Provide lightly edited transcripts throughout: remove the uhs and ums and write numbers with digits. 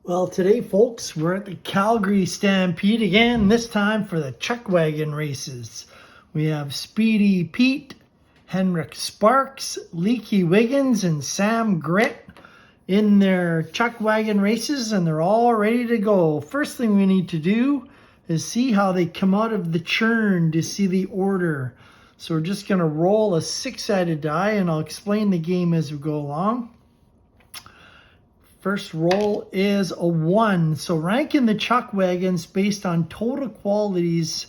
Well, today, folks, we're at the Calgary Stampede again, this time for the Chuckwagon races. We have Speedy Pete, Henrik Sparks, Leaky Wiggins, and Sam Grit in their Chuckwagon races, and they're all ready to go. First thing we need to do is see how they come out of the churn to see the order. So we're just going to roll a 6-sided die, and I'll explain the game as we go along. First roll is a 1. So ranking the Chuckwagons based on total qualities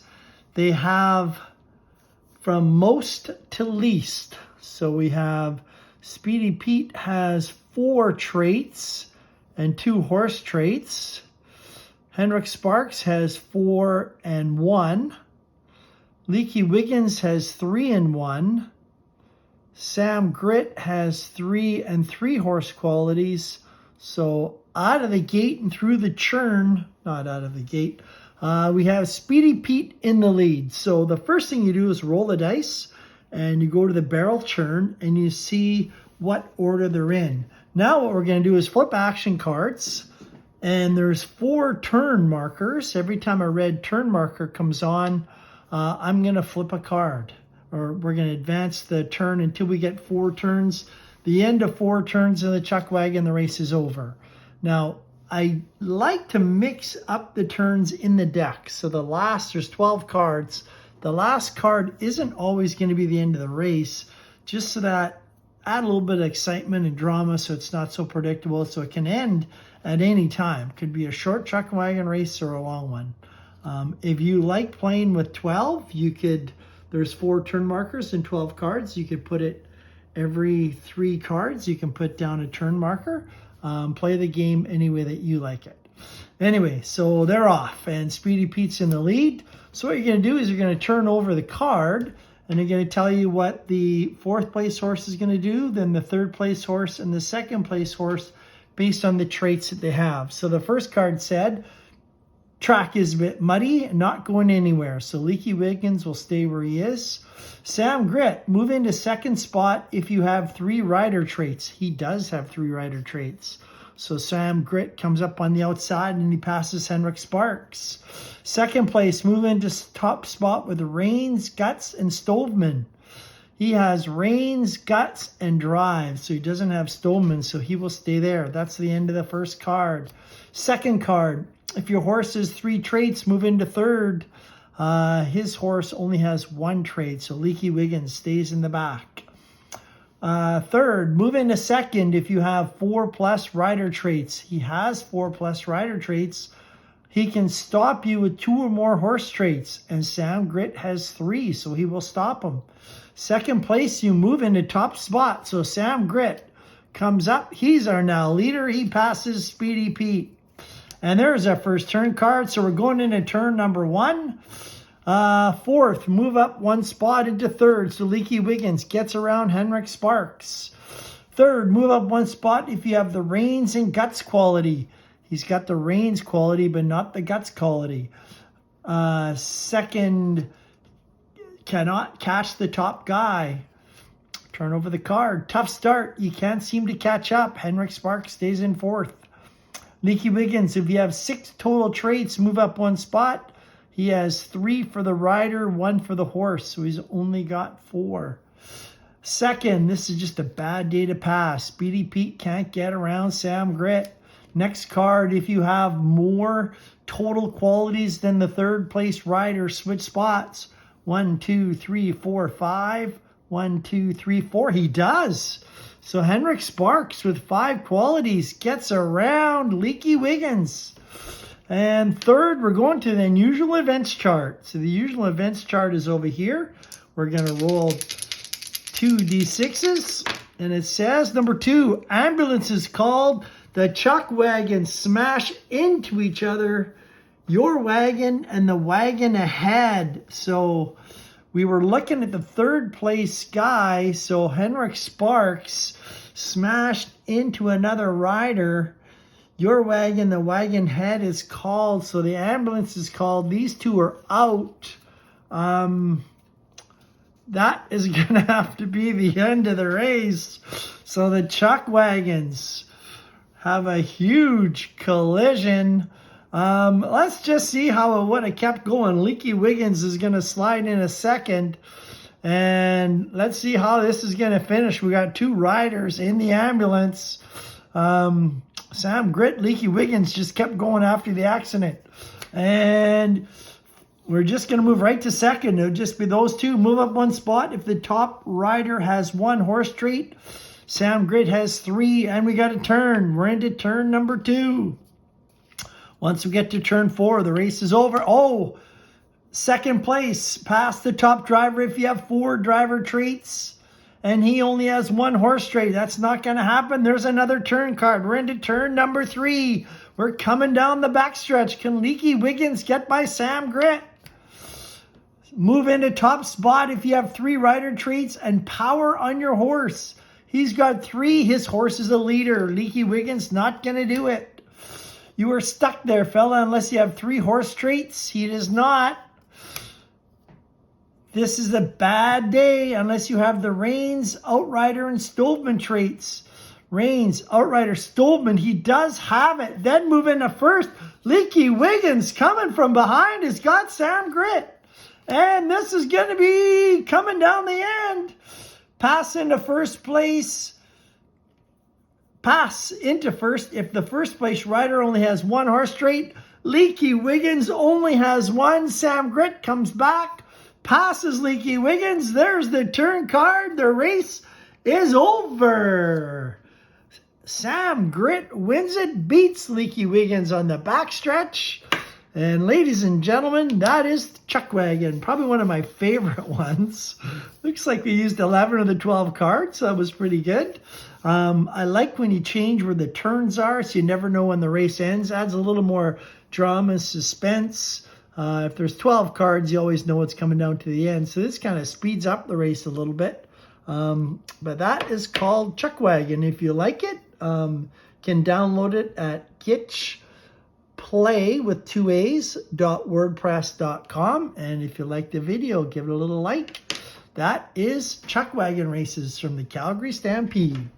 they have from most to least. So we have Speedy Pete has 4 traits and 2 horse traits. Henrik Sparks has 4 and 1. Leaky Wiggins has 3 and 1. Sam Grit has 3 and 3 horse qualities. So out of the gate and through the churn, not out of the gate, we have Speedy Pete in the lead. So the first thing you do is roll the dice and you go to the barrel churn and you see what order they're in. Now what we're going to do is flip action cards, and there's 4 turn markers. Every time a red turn marker comes on, I'm going to flip a card, or we're going to advance the turn until we get 4 turns. The end of 4 turns in the Chuckwagon, the race is over. Now, I like to mix up the turns in the deck. So there's 12 cards. The last card isn't always going to be the end of the race, just so that add a little bit of excitement and drama so it's not so predictable, so it can end at any time. Could be a short Chuckwagon race or a long one. If you like playing with 12, there's 4 turn markers and 12 cards. You could put it every 3 cards, you can put down a turn marker. Play the game any way that you like it. Anyway, so they're off, and Speedy Pete's in the lead. So what you're going to do is you're going to turn over the card, and you're going to tell you what the 4th place horse is going to do, then the 3rd place horse, and the 2nd place horse based on the traits that they have. So the first card said, track is a bit muddy, not going anywhere. So Leaky Wiggins will stay where he is. Sam Grit, move into 2nd spot if you have 3 rider traits. He does have 3 rider traits. So Sam Grit comes up on the outside and he passes Henrik Sparks. 2nd place, move into top spot with Reigns, Guts, and Stoveman. He has Reigns, Guts, and Drive. So he doesn't have Stoveman, so he will stay there. That's the end of the first card. 2nd card, if your horse has 3 traits, move into 3rd. His horse only has 1 trait, so Leaky Wiggins stays in the back. 3rd, move into 2nd if you have 4+ rider traits. He has 4+ rider traits. He can stop you with 2 or more horse traits, and Sam Grit has 3, so he will stop him. 2nd place, you move into top spot, so Sam Grit comes up. He's our now leader. He passes Speedy Pete. And there's our first turn card. So we're going into turn number 1. 4th, move up 1 spot into 3rd. So Leaky Wiggins gets around Henrik Sparks. 3rd, move up 1 spot if you have the Reins and Guts quality. He's got the Reins quality, but not the Guts quality. 2nd, cannot catch the top guy. Turn over the card. Tough start. You can't seem to catch up. Henrik Sparks stays in 4th. Leaky Wiggins, if you have 6 total traits, move up 1 spot. He has 3 for the rider, 1 for the horse, so he's only got 4. 2nd, this is just a bad day to pass. Speedy Pete can't get around Sam Grit. Next card, if you have more total qualities than the 3rd place rider, switch spots. 1, 2, 3, 4, 5. 1, 2, 3, 4. He does. So Henrik Sparks with 5 qualities gets around Leaky Wiggins. And 3rd, we're going to the unusual events chart. So the usual events chart is over here. We're going to roll 2 D6s. And it says, number 2, ambulances called. The Chuckwagon smash into each other. Your wagon and the wagon ahead. So we were looking at the 3rd place guy, so Henrik Sparks smashed into another rider. Your wagon, the wagon head is called, so the ambulance is called. These 2 are out. That is going to have to be the end of the race. So the Chuckwagons have a huge collision. Let's just see how it would have kept going. Leaky Wiggins is going to slide in a second. And let's see how this is going to finish. We got 2 riders in the ambulance. Sam Grit, Leaky Wiggins just kept going after the accident. And we're just going to move right to second. It'll just be those 2. Move up 1 spot. If the top rider has 1 horse trait, Sam Grit has 3. And we got a turn. We're into turn number 2. Once we get to turn 4, the race is over. Oh, second place, past the top driver if you have 4 driver traits. And he only has 1 horse trait. That's not going to happen. There's another turn card. We're into turn number 3. We're coming down the backstretch. Can Leaky Wiggins get by Sam Grit? Move into top spot if you have 3 rider traits and power on your horse. He's got 3. His horse is a leader. Leaky Wiggins not going to do it. You are stuck there, fella, unless you have 3 horse traits. He does not. This is a bad day unless you have the Reigns, Outrider, and Stolman traits. Reigns, Outrider, Stolman. He does have it. Then move into first. Leaky Wiggins coming from behind has got Sam Grit. And this is going to be coming down the end. Pass into first place. Pass into first. If the first place rider only has 1 horse trait, Leaky Wiggins only has 1. Sam Grit comes back, passes Leaky Wiggins. There's the turn card. The race is over. Sam Grit wins it, beats Leaky Wiggins on the backstretch. And ladies and gentlemen, that is Chuckwagon. Probably one of my favorite ones. Looks like we used 11 of the 12 cards, so that was pretty good. I like when you change where the turns are, so you never know when the race ends. Adds a little more drama, suspense. If there's 12 cards, you always know what's coming down to the end. So this kind of speeds up the race a little bit. But that is called Chuckwagon. If you like it, can download it at Play with 2 A's.wordpress.com. And if you like the video, give it a little like. That is Chuckwagon races from the Calgary Stampede.